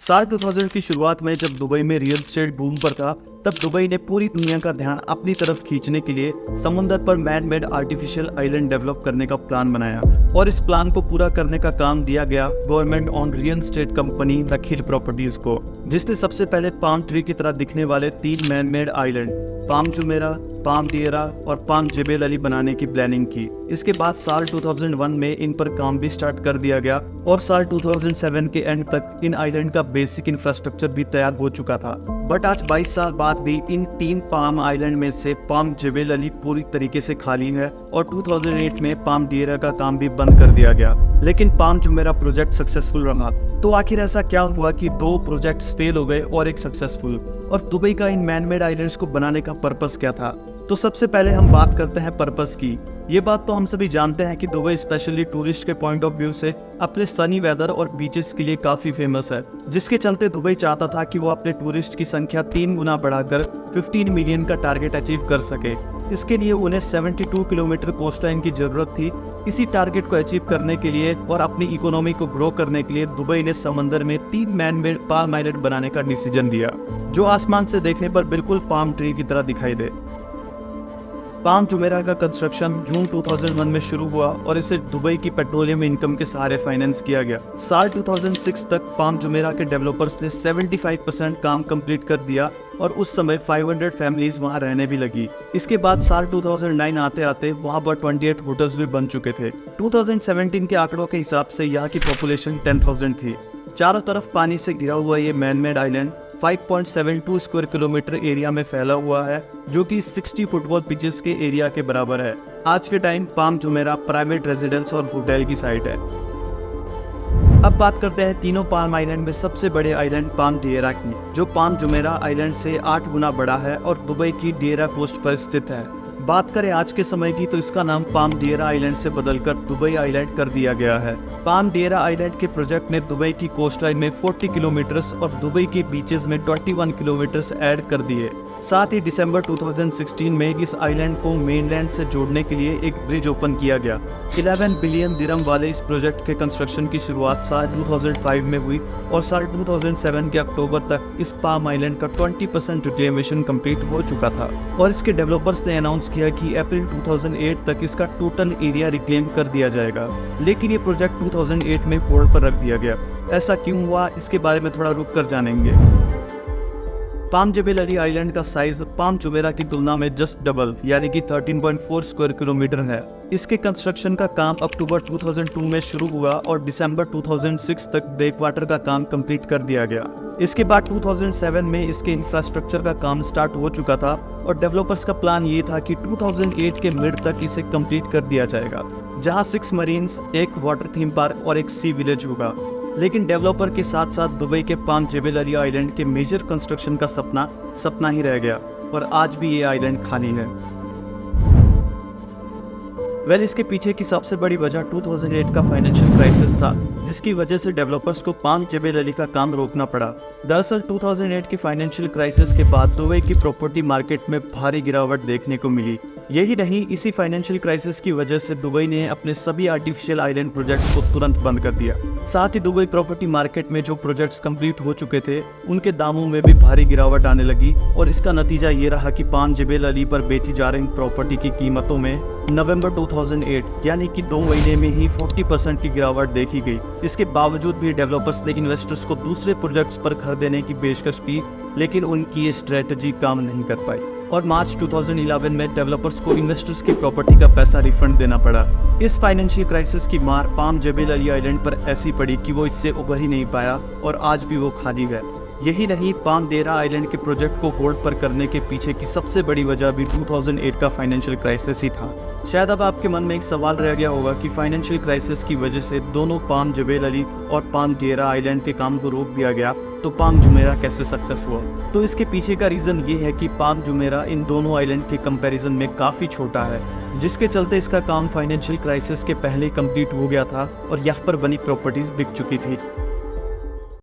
साल 2000 की शुरुआत में जब दुबई में रियल एस्टेट बूम पर था, तब दुबई ने पूरी दुनिया का ध्यान अपनी तरफ खींचने के लिए समुद्र पर man made artificial island develop करने का प्लान बनाया और इस प्लान को पूरा करने का काम दिया गया government owned real estate company Nakheel properties को, जिसने सबसे पहले पाम ट्री की तरह दिखने वाले 3 man made island Palm Jumeirah, Palm Deira और पाम जेबेल अली बनाने की प्लानिंग की। इसके बाद साल 2001 में इन पर काम भी स्टार्ट कर दिया गया और साल 2007 के एंड तक इन आइलैंड का बेसिक इंफ्रास्ट्रक्चर भी तैयार हो चुका था। बट आज 22 साल बाद भी इन 3 पाम आइलैंड में से पाम जेबेल अली पूरी तरीके से खाली है और 2008 में पाम दिएरा का काम भी बंद कर दिया गया, लेकिन पाम जुमेरा प्रोजेक्ट सक्सेसफुल रहा। तो आखिर ऐसा क्या हुआ कि 2 प्रोजेक्ट्स फेल हो गए और एक सक्सेसफुल, और दुबई का इन मैनमेड आइलैंड्स को बनाने का पर्पस क्या था? तो सबसे पहले हम बात करते हैं पर्पस की। ये बात तो हम सभी जानते हैं कि दुबई स्पेशली टूरिस्ट के पॉइंट ऑफ व्यू से अपने सनी वेदर और बीचेस के लिए काफी फेमस है, जिसके चलते दुबई चाहता था कि वो अपने टूरिस्ट की संख्या 3 गुना बढ़ाकर 15 मिलियन का टारगेट अचीव कर सके। इसके लिए उन्हें 72 किलोमीटर कोस्टलाइन की जरूरत थी। इसी टारगेट को अचीव करने के लिए और अपनी इकोनॉमी को ग्रो करने के लिए दुबई ने समंदर में 3 मैन मेड पाम आइलैंड बनाने का डिसीजन लिया, जो आसमान से देखने पर बिल्कुल पाम ट्री की तरह दिखाई दे। पाम जुमेरा का कंस्ट्रक्शन जून 2001 में शुरू हुआ और इसे दुबई की पेट्रोलियम इनकम के सहारे फाइनेंस किया गया। साल 2006 तक पाम जुमेरा के डेवलपर्स ने 75% काम कंप्लीट कर दिया और उस समय 500 फैमिलीज वहां रहने भी लगी। इसके बाद साल 2009 आते आते वहां पर 28 होटल्स भी बन चुके थे। 2017 के आंकड़ों के हिसाब से यहाँ की पॉपुलेशन 10,000 थी। चारों तरफ पानी से घिरा हुआ ये manmade island 5.72 square kilometre area में फैला हुआ है, जो कि 60 फुटबॉल पिचेस के एरिया के बराबर है। आज के time palm Jumeirah private residence और होटल की साइट है। अब बात करते हैं तीनों पाम आइलैंड में सबसे बड़े आइलैंड पाम दिएरा की, जो पाम जुमेरा आइलैंड से 8 गुना बड़ा है और दुबई की दिएरा कोस्ट पर स्थित है। बात करें आज के समय की तो इसका नाम पाम दिएरा आइलैंड से बदलकर दुबई आइलैंड कर दिया गया है। पाम दिएरा आइलैंड के प्रोजेक्ट ने दुबई की कोस्टलाइन में 40 किलोमीटर्स और दुबई के बीचेस में 21 किलोमीटर्स ऐड कर दिए। साथ ही दिसंबर 2016 में इस आइलैंड को मेनलैंड से जोड़ने के लिए एक ब्रिज ओपन किया गया। 11 बिलियन दिरहम वाले इस प्रोजेक्ट के कंस्ट्रक्शन की शुरुआत साल 2005 में हुई और साल 2007 के अक्टूबर तक इस पाम आइलैंड का 20% रिक्लेमेशन कंप्लीट हो चुका था और इसके डेवलपर्स ने अनाउंस किया कि अप्रैल 2008 तक इसका टोटल एरिया रिक्लेम कर दिया जाएगा, लेकिन ये प्रोजेक्ट 2008 में होल्ड पर रख दिया गया। ऐसा क्यों हुआ, इसके बारे में थोड़ा रुक कर जानेंगे। पाम जेबेल अली आइलैंड का साइज पाम जुमेरा की तुलना में जस्ट डबल यानी कि 13.4 स्क्वायर किलोमीटर है। इसके कंस्ट्रक्शन का काम अक्टूबर 2002 में शुरू हुआ और दिसंबर 2006 तक ब्रेकवाटर का काम कंप्लीट कर दिया गया। इसके बाद 2007 में इसके इंफ्रास्ट्रक्चर का काम स्टार्ट हो चुका था और डेवलपर्स का प्लान ये था कि 2008 के मिड तक इसे कंप्लीट कर दिया जाएगा, जहां 6 मरीन्स, एक वाटर थीम पार्क और एक सी विलेज होगा। लेकिन डेवलपर के साथ साथ दुबई के पाम जेबेल अली आइलैंड के मेजर कंस्ट्रक्शन का सपना ही रह गया और आज भी ये आइलैंड खाली है। इसके पीछे की सबसे बड़ी वजह 2008 का फाइनेंशियल क्राइसिस था, जिसकी वजह से डेवलपर्स को पाम जेबेल अली का काम रोकना पड़ा। दरअसल 2008 की फाइनेंशियल क्राइसिस के बाद दुबई की प्रॉपर्टी मार्केट में भारी गिरावट देखने को मिली। यही नहीं, इसी फाइनेंशियल क्राइसिस की वजह से दुबई ने अपने सभी आर्टिफिशियल आइलैंड प्रोजेक्ट्स को तुरंत बंद कर दिया। साथ ही दुबई प्रॉपर्टी मार्केट में जो प्रोजेक्ट्स कंप्लीट हो चुके थे उनके दामों में भी भारी गिरावट आने लगी और इसका नतीजा ये रहा कि पाम जेबेल अली पर बेची जा रही प्रॉपर्टी की कीमतों में नवंबर 2008 यानी कि 2 महीने में ही 40% की गिरावट देखी गई। इसके बावजूद भी डेवलपर्स ने इन्वेस्टर्स को दूसरे प्रोजेक्ट्स पर खरीदने की पेशकश की, लेकिन उनकी ये स्ट्रेटजी काम नहीं कर पाई और मार्च 2011 में डेवलपर्स को इन्वेस्टर्स की प्रॉपर्टी का पैसा रिफंड देना पड़ा। इस फाइनेंशियल क्राइसिस की मार पाम जेबेल अली आइलैंड पर ऐसी पड़ी कि वो इससे उभर ही नहीं पाया और आज भी वो खाली है। यही नहीं, पाम दिएरा आइलैंड के प्रोजेक्ट को होल्ड पर करने के पीछे की सबसे बड़ी वजह भी 2008 का फाइनेंशियल क्राइसिस ही था। शायद अब आपके मन में एक सवाल रह गया होगा कि फाइनेंशियल क्राइसिस की वजह से दोनों पाम जेबेल अली और पाम दिएरा आइलैंड के काम को रोक दिया गया, तो पाम जुमेरा कैसे सक्सेस हुआ? तो इसके पीछे का रीज़न ये है कि पाम जुमेरा इन दोनों आइलैंड के कंपैरिजन में काफ़ी छोटा है, जिसके चलते इसका काम फाइनेंशियल क्राइसिस के पहले कंप्लीट हो गया था और यहाँ पर बनी प्रॉपर्टीज बिक चुकी थी।